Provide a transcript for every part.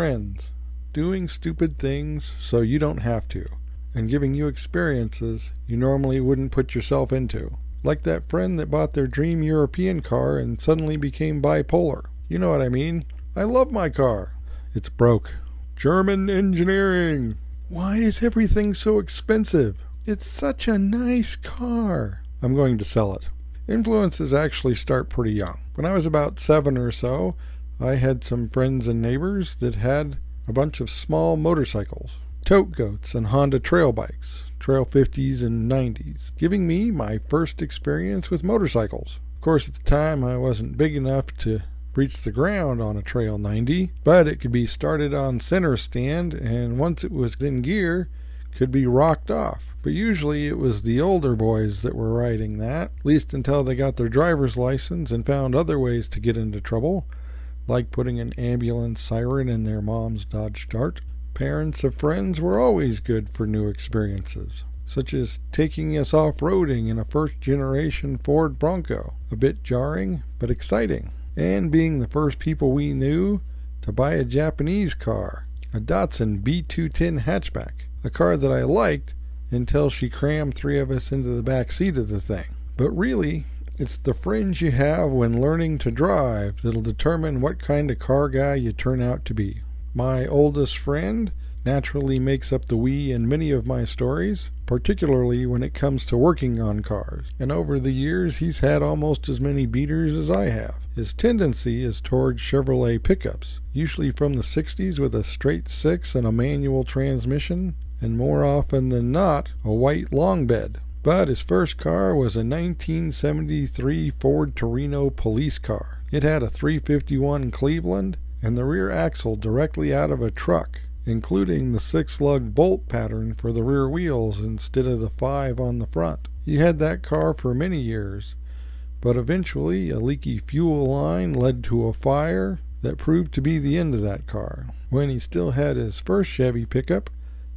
friends, doing stupid things so you don't have to, and giving you experiences you normally wouldn't put yourself into. Like that friend that bought their dream European car and suddenly became bipolar. You know what I mean? I love my car. It's broke. German engineering. Why is everything so expensive? It's such a nice car. I'm going to sell it. Influences actually start pretty young. When I was about 7 or so, I had some friends and neighbors that had a bunch of small motorcycles, tote goats and Honda trail bikes, Trail 50s and 90s, giving me my first experience with motorcycles. Of course, at the time, I wasn't big enough to reach the ground on a Trail 90, but it could be started on center stand, and once it was in gear, could be rocked off. But usually it was the older boys that were riding that, at least until they got their driver's license and found other ways to get into trouble, like putting an ambulance siren in their mom's Dodge Dart. Parents of friends were always good for new experiences, such as taking us off-roading in a first-generation Ford Bronco, a bit jarring but exciting, and being the first people we knew to buy a Japanese car, a Datsun B210 hatchback, a car that I liked until she crammed 3 of us into the back seat of the thing. But really, it's the friends you have when learning to drive that'll determine what kind of car guy you turn out to be. My oldest friend naturally makes up the we in many of my stories, particularly when it comes to working on cars, and over the years he's had almost as many beaters as I have. His tendency is towards Chevrolet pickups, usually from the 60s with a straight 6 and a manual transmission, and more often than not, a white long bed. But his first car was a 1973 Ford Torino police car. It had a 351 Cleveland and the rear axle directly out of a truck, including the 6-lug bolt pattern for the rear wheels instead of the 5 on the front. He had that car for many years, but eventually a leaky fuel line led to a fire that proved to be the end of that car. When he still had his first Chevy pickup,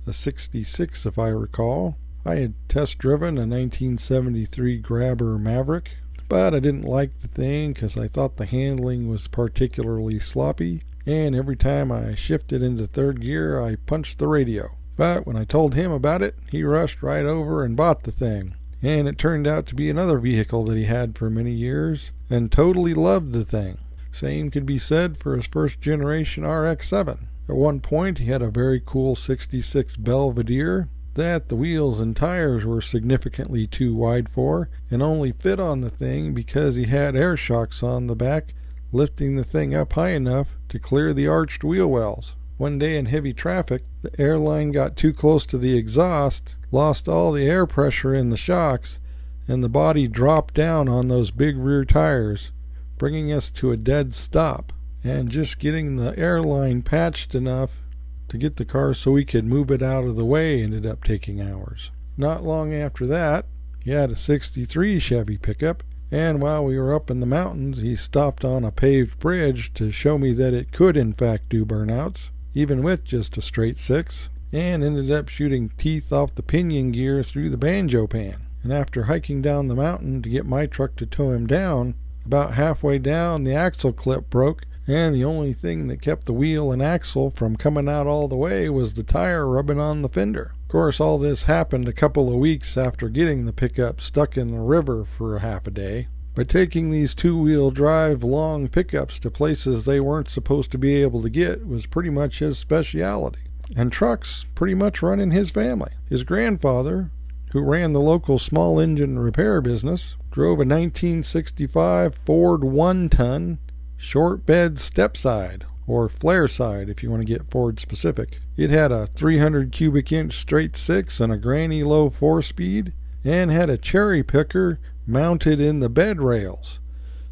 a 66 if I recall, I had test-driven a 1973 Grabber Maverick, but I didn't like the thing because I thought the handling was particularly sloppy, and every time I shifted into third gear I punched the radio. But when I told him about it, he rushed right over and bought the thing, and it turned out to be another vehicle that he had for many years, and totally loved the thing. Same could be said for his first generation RX-7. At one point he had a very cool 66 Belvedere that the wheels and tires were significantly too wide for, and only fit on the thing because he had air shocks on the back, lifting the thing up high enough to clear the arched wheel wells. One day in heavy traffic, the airline got too close to the exhaust, lost all the air pressure in the shocks, and the body dropped down on those big rear tires, bringing us to a dead stop. And just getting the airline patched enough to get the car so we could move it out of the way ended up taking hours. Not long after that, he had a 63 Chevy pickup, and while we were up in the mountains, he stopped on a paved bridge to show me that it could in fact do burnouts, even with just a straight 6, and ended up shooting teeth off the pinion gear through the banjo pan. And after hiking down the mountain to get my truck to tow him down, about halfway down the axle clip broke, and the only thing that kept the wheel and axle from coming out all the way was the tire rubbing on the fender. Of course, all this happened a couple of weeks after getting the pickup stuck in the river for a half a day. But taking these 2-wheel drive long pickups to places they weren't supposed to be able to get was pretty much his specialty. And trucks pretty much run in his family. His grandfather, who ran the local small engine repair business, drove a 1965 Ford 1-ton short bed step side, or flare side if you want to get Ford specific. It had a 300 cubic inch straight 6 and a granny low 4-speed, and had a cherry picker mounted in the bed rails,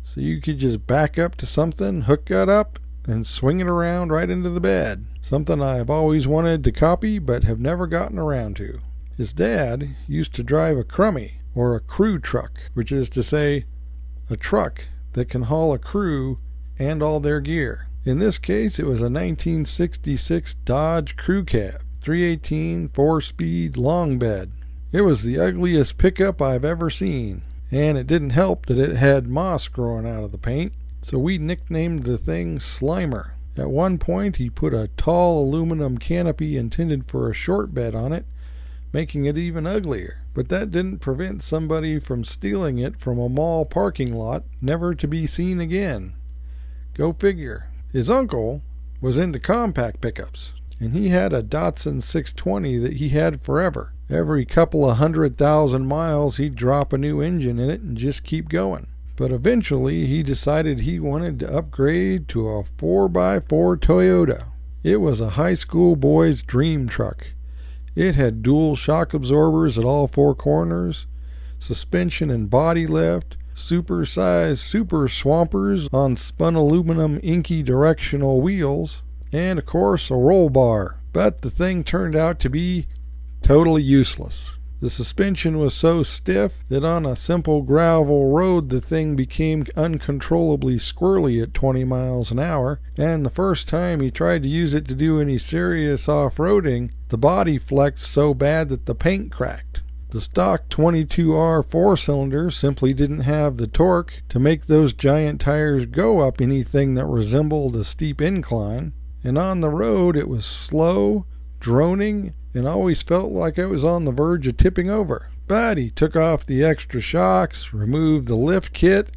so you could just back up to something, hook it up, and swing it around right into the bed. Something I've always wanted to copy but have never gotten around to. His dad used to drive a crummy, or a crew truck, which is to say, a truck that can haul a crew and all their gear. In this case, it was a 1966 Dodge Crew Cab, 318 4-speed long bed. It was the ugliest pickup I've ever seen, and it didn't help that it had moss growing out of the paint, so we nicknamed the thing Slimer. At one point he put a tall aluminum canopy intended for a short bed on it, making it even uglier. But that didn't prevent somebody from stealing it from a mall parking lot, never to be seen again. Go figure. His uncle was into compact pickups, and he had a Datsun 620 that he had forever. Every couple of 100,000 miles he'd drop a new engine in it and just keep going. But eventually he decided he wanted to upgrade to a 4x4 Toyota. It was a high school boy's dream truck. It had dual shock absorbers at all four corners, suspension and body lift, super-sized super swampers on spun aluminum inky directional wheels, and of course a roll bar. But the thing turned out to be totally useless. The suspension was so stiff that on a simple gravel road the thing became uncontrollably squirrely at 20 miles an hour, and the first time he tried to use it to do any serious off-roading, the body flexed so bad that the paint cracked. The stock 22R four-cylinder simply didn't have the torque to make those giant tires go up anything that resembled a steep incline, and on the road it was slow, droning, and always felt like I was on the verge of tipping over. But he took off the extra shocks, removed the lift kit,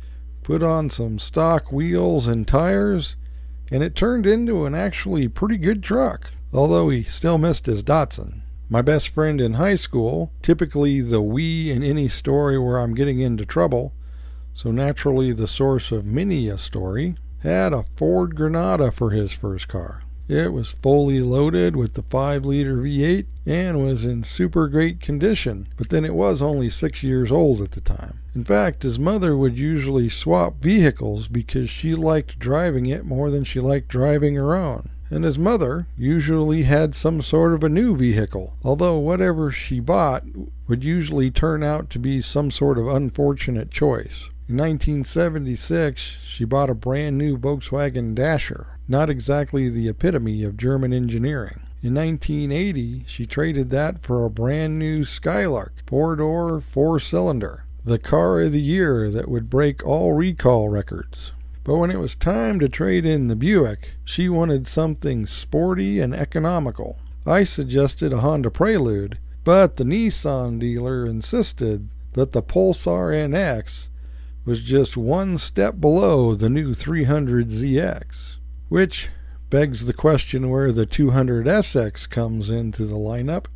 put on some stock wheels and tires, and it turned into an actually pretty good truck, although he still missed his Datsun. My best friend in high school, typically the we in any story where I'm getting into trouble, so naturally the source of many a story, had a Ford Granada for his first car. It was fully loaded with the 5-liter V8 and was in super great condition, but then it was only 6 years old at the time. In fact, his mother would usually swap vehicles because she liked driving it more than she liked driving her own. And his mother usually had some sort of a new vehicle, although whatever she bought would usually turn out to be some sort of unfortunate choice. In 1976, she bought a brand new Volkswagen Dasher, not exactly the epitome of German engineering. In 1980, she traded that for a brand new Skylark, 4-door, 4-cylinder, the car of the year that would break all recall records. But when it was time to trade in the Buick, she wanted something sporty and economical. I suggested a Honda Prelude, but the Nissan dealer insisted that the Pulsar NX was just one step below the new 300ZX, which begs the question where the 200SX comes into the lineup,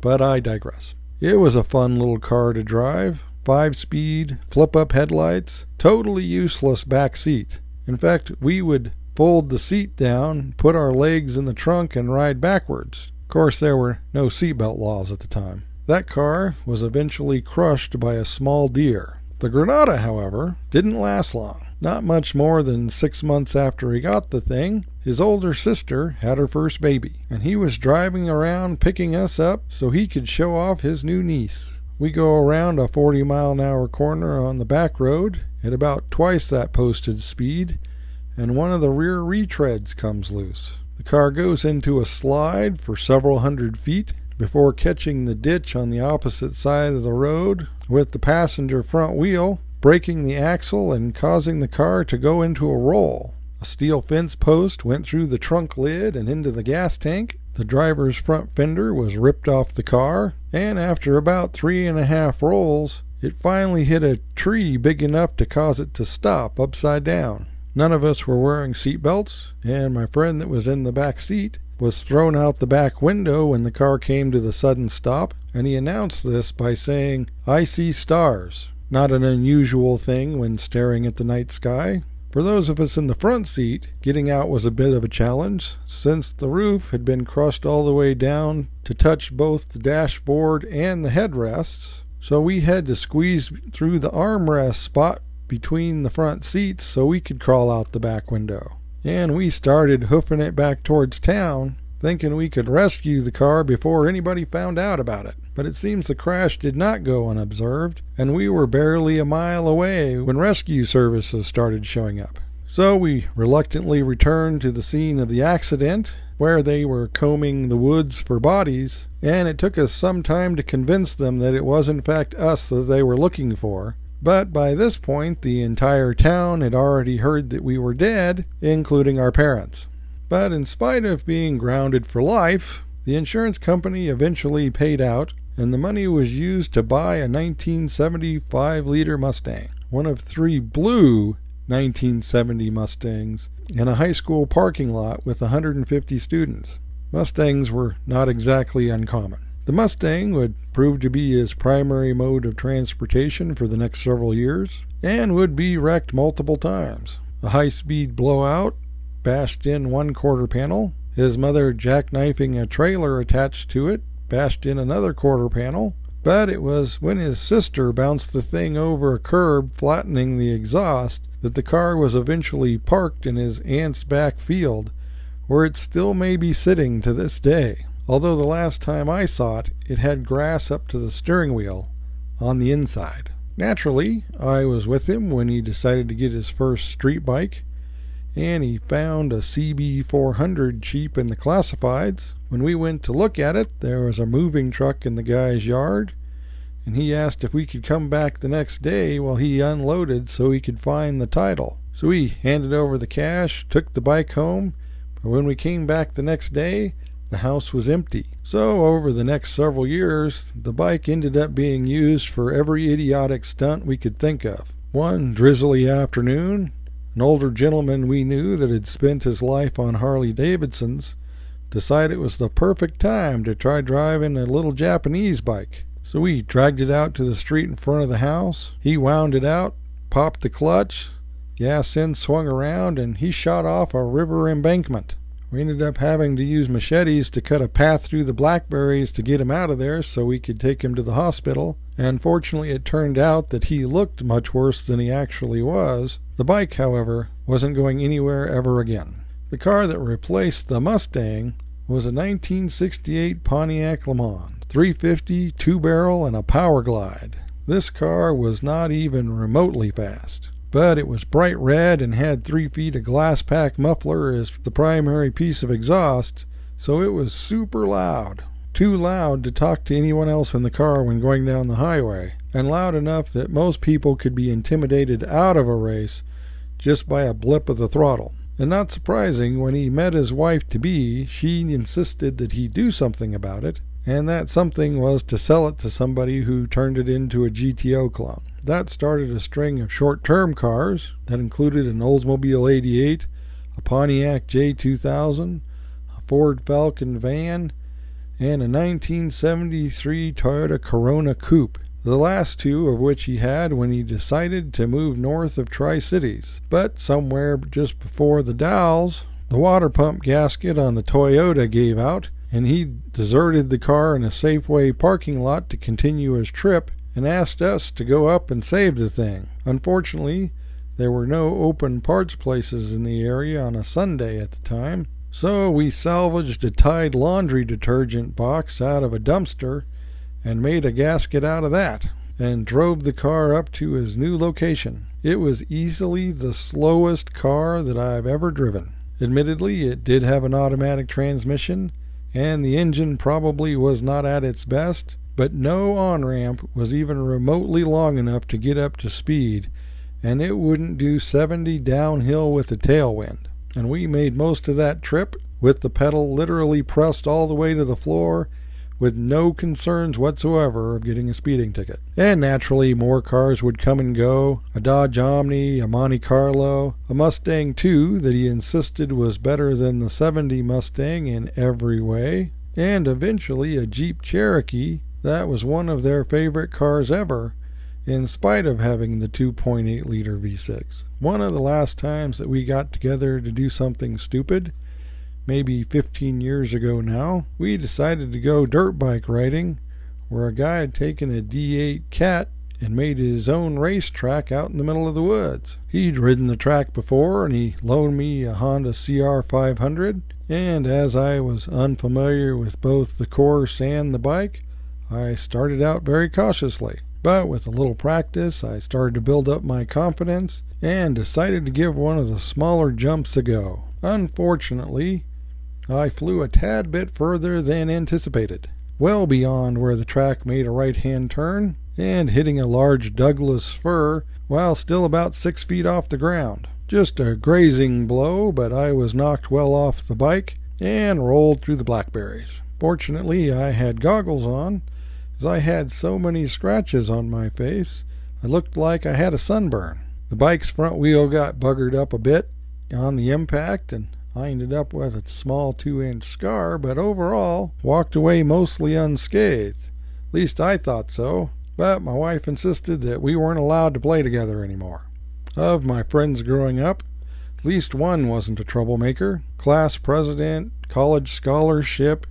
but I digress. It was a fun little car to drive. 5-speed, flip-up headlights, totally useless back seat. In fact, we would fold the seat down, put our legs in the trunk, and ride backwards. Of course, there were no seatbelt laws at the time. That car was eventually crushed by a small deer. The Granada, however, didn't last long. Not much more than 6 months after he got the thing, his older sister had her first baby, and he was driving around picking us up so he could show off his new niece. We go around a 40-mile-an-hour corner on the back road at about twice that posted speed, and one of the rear retreads comes loose. The car goes into a slide for several hundred feet before catching the ditch on the opposite side of the road, with the passenger front wheel breaking the axle and causing the car to go into a roll. A steel fence post went through the trunk lid and into the gas tank. The driver's front fender was ripped off the car, and after about 3.5 rolls, it finally hit a tree big enough to cause it to stop upside down. None of us were wearing seat belts, and my friend that was in the back seat was thrown out the back window when the car came to the sudden stop, and he announced this by saying, "I see stars," not an unusual thing when staring at the night sky. For those of us in the front seat, getting out was a bit of a challenge, since the roof had been crushed all the way down to touch both the dashboard and the headrests, so we had to squeeze through the armrest spot between the front seats so we could crawl out the back window. And we started hoofing it back towards town, thinking we could rescue the car before anybody found out about it. But it seems the crash did not go unobserved, and we were barely a mile away when rescue services started showing up. So we reluctantly returned to the scene of the accident, where they were combing the woods for bodies, and it took us some time to convince them that it was in fact us that they were looking for. But by this point, the entire town had already heard that we were dead, including our parents. But in spite of being grounded for life, the insurance company eventually paid out, and the money was used to buy a 1975-liter Mustang, one of 3 blue 1970 Mustangs, in a high school parking lot with 150 students. Mustangs were not exactly uncommon. The Mustang would prove to be his primary mode of transportation for the next several years, and would be wrecked multiple times. A high-speed blowout bashed in one quarter panel, his mother jackknifing a trailer attached to it bashed in another quarter panel, but it was when his sister bounced the thing over a curb, flattening the exhaust, that the car was eventually parked in his aunt's back field, where it still may be sitting to this day, although the last time I saw it, it had grass up to the steering wheel on the inside. Naturally, I was with him when he decided to get his first street bike, and he found a CB400 cheap in the classifieds. When we went to look at it, there was a moving truck in the guy's yard, and he asked if we could come back the next day while he unloaded so he could find the title. So we handed over the cash, took the bike home, but when we came back the next day, the house was empty. So over the next several years, the bike ended up being used for every idiotic stunt we could think of. One drizzly afternoon, an older gentleman we knew that had spent his life on Harley-Davidsons decided it was the perfect time to try driving a little Japanese bike. So we dragged it out to the street in front of the house. He wound it out, popped the clutch, the ass end swung around, and he shot off a river embankment. We ended up having to use machetes to cut a path through the blackberries to get him out of there so we could take him to the hospital, and fortunately it turned out that he looked much worse than he actually was. The bike, however, wasn't going anywhere ever again. The car that replaced the Mustang was a 1968 Pontiac Le Mans, 350, 2-barrel, and a Power Glide. This car was not even remotely fast, but it was bright red and had 3 feet of glass pack muffler as the primary piece of exhaust, so it was super loud. Too loud to talk to anyone else in the car when going down the highway, and loud enough that most people could be intimidated out of a race just by a blip of the throttle. And not surprising, when he met his wife-to-be, she insisted that he do something about it, and that something was to sell it to somebody who turned it into a GTO clone. That started a string of short-term cars that included an Oldsmobile 88, a Pontiac J2000, a Ford Falcon van, and a 1973 Toyota Corona Coupe, the last 2 of which he had when he decided to move north of Tri-Cities. But somewhere just before the Dalles, the water pump gasket on the Toyota gave out, and he deserted the car in a Safeway parking lot to continue his trip, and asked us to go up and save the thing. Unfortunately, there were no open parts places in the area on a Sunday at the time, so we salvaged a Tide laundry detergent box out of a dumpster and made a gasket out of that, and drove the car up to his new location. It was easily the slowest car that I've ever driven. Admittedly, it did have an automatic transmission, and the engine probably was not at its best, but no on-ramp was even remotely long enough to get up to speed, and it wouldn't do 70 downhill with a tailwind. And we made most of that trip with the pedal literally pressed all the way to the floor, with no concerns whatsoever of getting a speeding ticket. And naturally, more cars would come and go. A Dodge Omni, a Monte Carlo, a Mustang II that he insisted was better than the 70 Mustang in every way, and eventually a Jeep Cherokee that was one of their favorite cars ever, in spite of having the 2.8-liter V6. One of the last times that we got together to do something stupid, maybe 15 years ago now, we decided to go dirt bike riding, where a guy had taken a D8 Cat and made his own racetrack out in the middle of the woods. He'd ridden the track before, and he loaned me a Honda CR500, and as I was unfamiliar with both the course and the bike, I started out very cautiously. But with a little practice, I started to build up my confidence and decided to give one of the smaller jumps a go. Unfortunately, I flew a tad bit further than anticipated, well beyond where the track made a right-hand turn, and hitting a large Douglas fir while still about 6 feet off the ground. Just a grazing blow, but I was knocked well off the bike and rolled through the blackberries. Fortunately, I had goggles on, as I had so many scratches on my face, I looked like I had a sunburn. The bike's front wheel got buggered up a bit on the impact, and I ended up with a small 2-inch scar, but overall walked away mostly unscathed. At least I thought so, but my wife insisted that we weren't allowed to play together anymore. Of my friends growing up, at least one wasn't a troublemaker. Class president, college scholarship,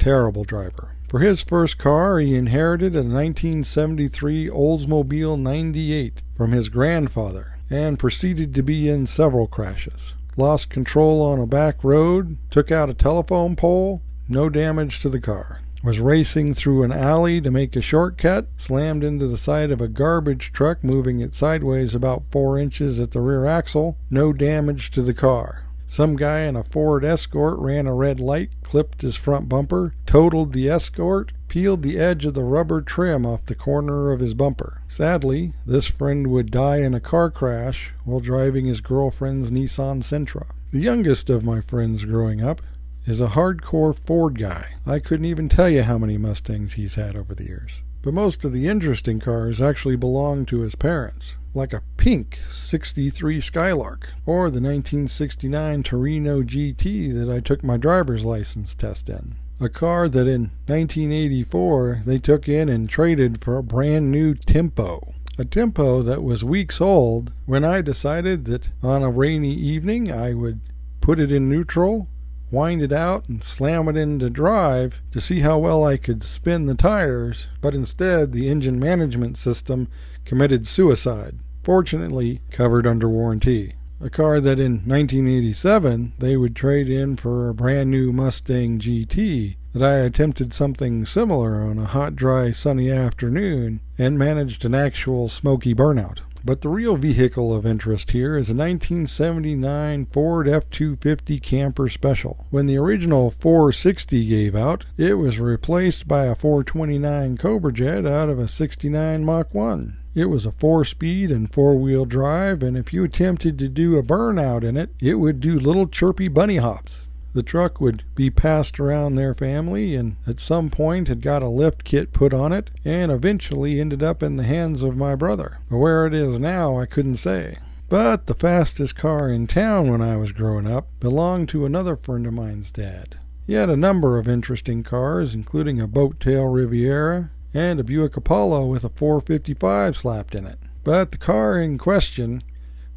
terrible driver. For his first car, he inherited a 1973 Oldsmobile 98 from his grandfather and proceeded to be in several crashes. Lost control on a back road, took out a telephone pole, no damage to the car. Was racing through an alley to make a shortcut, slammed into the side of a garbage truck, moving it sideways about 4 inches at the rear axle, no damage to the car. Some guy in a Ford Escort ran a red light, clipped his front bumper, totaled the Escort, peeled the edge of the rubber trim off the corner of his bumper. Sadly, this friend would die in a car crash while driving his girlfriend's Nissan Sentra. The youngest of my friends growing up is a hardcore Ford guy. I couldn't even tell you how many Mustangs he's had over the years. But most of the interesting cars actually belong to his parents, like a pink 63 Skylark, or the 1969 Torino GT that I took my driver's license test in. A car that in 1984 they took in and traded for a brand new Tempo. A Tempo that was weeks old when I decided that on a rainy evening I would put it in neutral, wind it out, and slam it into drive to see how well I could spin the tires, but instead the engine management system committed suicide, fortunately covered under warranty. A car that in 1987 they would trade in for a brand new Mustang GT that I attempted something similar on a hot, dry, sunny afternoon and managed an actual smoky burnout. But the real vehicle of interest here is a 1979 Ford F-250 Camper Special. When the original 460 gave out, it was replaced by a 429 Cobra Jet out of a 69 Mach 1. It was a 4-speed and 4-wheel drive, and if you attempted to do a burnout in it, it would do little chirpy bunny hops. The truck would be passed around their family, and at some point had got a lift kit put on it, and eventually ended up in the hands of my brother. Where it is now, I couldn't say. But the fastest car in town when I was growing up belonged to another friend of mine's dad. He had a number of interesting cars, including a Boattail Riviera and a Buick Apollo with a 455 slapped in it. But the car in question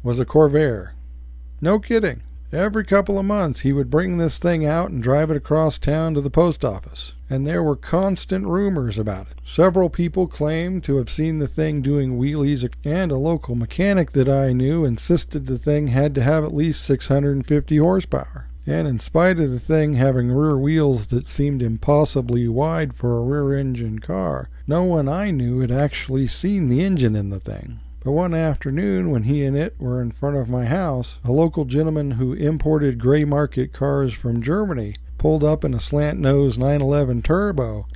was a Corvair. No kidding. Every couple of months he would bring this thing out and drive it across town to the post office, and there were constant rumors about it. Several people claimed to have seen the thing doing wheelies, and a local mechanic that I knew insisted the thing had to have at least 650 horsepower. And in spite of the thing having rear wheels that seemed impossibly wide for a rear-engine car, no one I knew had actually seen the engine in the thing. But one afternoon, when he and it were in front of my house, a local gentleman who imported gray market cars from Germany pulled up in a slant-nose 911 Turbo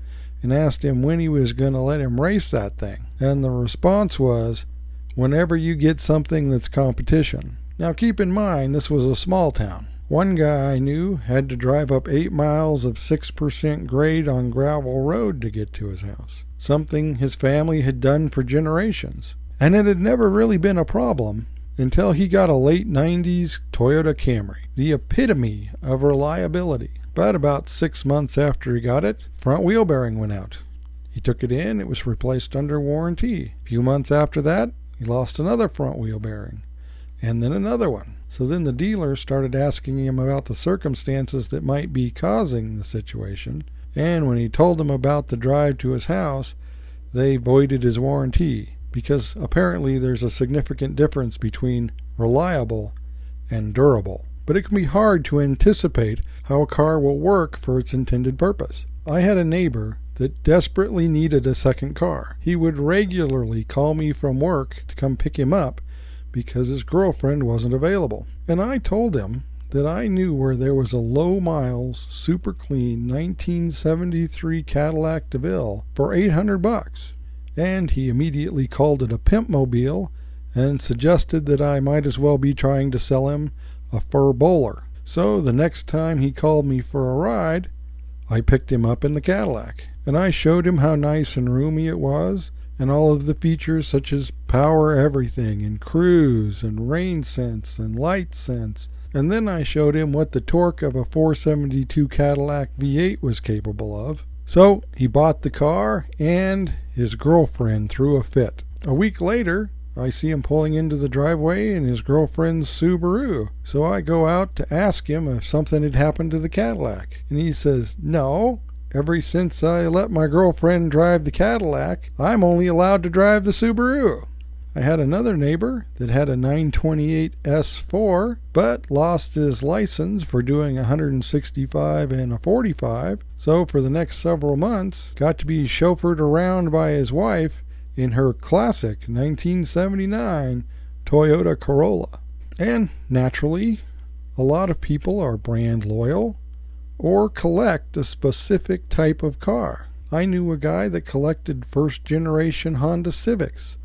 and asked him when he was going to let him race that thing. And the response was, "Whenever you get something that's competition." Now keep in mind, this was a small town. One guy I knew had to drive up 8 miles of 6% grade on gravel road to get to his house, something his family had done for generations. And it had never really been a problem until he got a late 90s Toyota Camry, the epitome of reliability. But about 6 months after he got it, front wheel bearing went out. He took it in, it was replaced under warranty. A few months after that, he lost another front wheel bearing, and then another one. So then the dealer started asking him about the circumstances that might be causing the situation, and when he told them about the drive to his house, they voided his warranty, because apparently there's a significant difference between reliable and durable. But it can be hard to anticipate how a car will work for its intended purpose. I had a neighbor that desperately needed a second car. He would regularly call me from work to come pick him up because his girlfriend wasn't available. And I told him that I knew where there was a low miles, super clean 1973 Cadillac DeVille for $800. And he immediately called it a pimp mobile and suggested that I might as well be trying to sell him a fur bowler. So the next time he called me for a ride, I picked him up in the Cadillac, and I showed him how nice and roomy it was, and all of the features such as power everything, and cruise, and rain sense, and light sense. And then I showed him what the torque of a 472 Cadillac V8 was capable of. So he bought the car, and his girlfriend threw a fit. A week later, I see him pulling into the driveway in his girlfriend's Subaru. So I go out to ask him if something had happened to the Cadillac. And he says, "No. Ever since I let my girlfriend drive the Cadillac, I'm only allowed to drive the Subaru." I had another neighbor that had a 928 S4, but lost his license for doing 165 and a 45. So for the next several months, got to be chauffeured around by his wife in her classic 1979 Toyota Corolla. And naturally, a lot of people are brand loyal or collect a specific type of car. I knew a guy that collected first generation Honda Civics.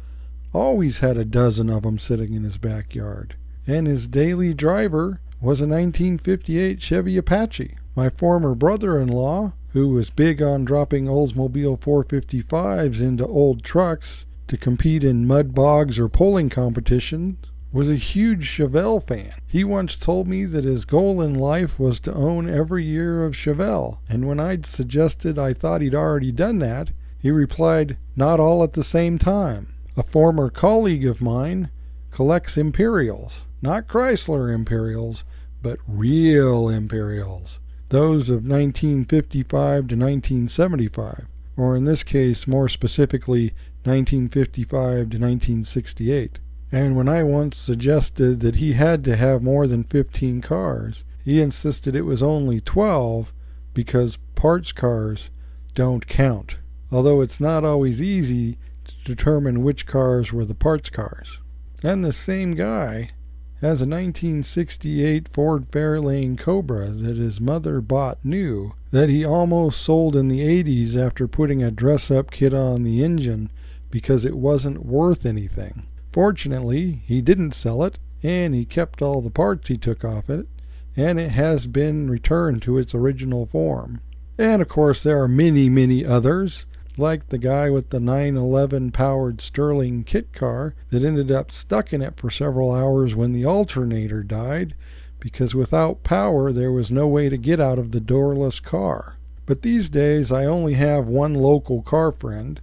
Always had a dozen of them sitting in his backyard. And his daily driver was a 1958 Chevy Apache. My former brother-in-law, who was big on dropping Oldsmobile 455s into old trucks to compete in mud bogs or pulling competitions, was a huge Chevelle fan. He once told me that his goal in life was to own every year of Chevelle, and when I'd suggested I thought he'd already done that, he replied, "Not all at the same time." A former colleague of mine collects Imperials, not Chrysler Imperials, but real Imperials, those of 1955 to 1975, or in this case more specifically 1955 to 1968. And when I once suggested that he had to have more than 15 cars, he insisted it was only 12 because parts cars don't count, although it's not always easy to determine which cars were the parts cars. And the same guy has a 1968 Ford Fairlane Cobra that his mother bought new, that he almost sold in the 80s after putting a dress-up kit on the engine because it wasn't worth anything. Fortunately, he didn't sell it, and he kept all the parts he took off it, and it has been returned to its original form. And of course there are many, many others, like the guy with the 911 powered Sterling kit car that ended up stuck in it for several hours when the alternator died, because without power there was no way to get out of the doorless car. But these days I only have one local car friend,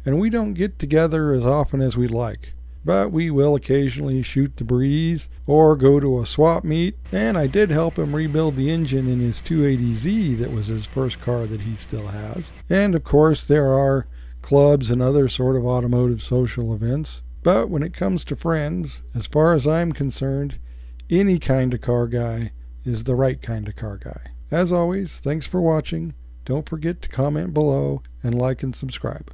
and we don't get together as often as we'd like. But we will occasionally shoot the breeze or go to a swap meet, and I did help him rebuild the engine in his 280Z that was his first car that he still has. And of course there are clubs and other sort of automotive social events. But when it comes to friends, as far as I'm concerned, any kind of car guy is the right kind of car guy. As always, thanks for watching. Don't forget to comment below and like and subscribe.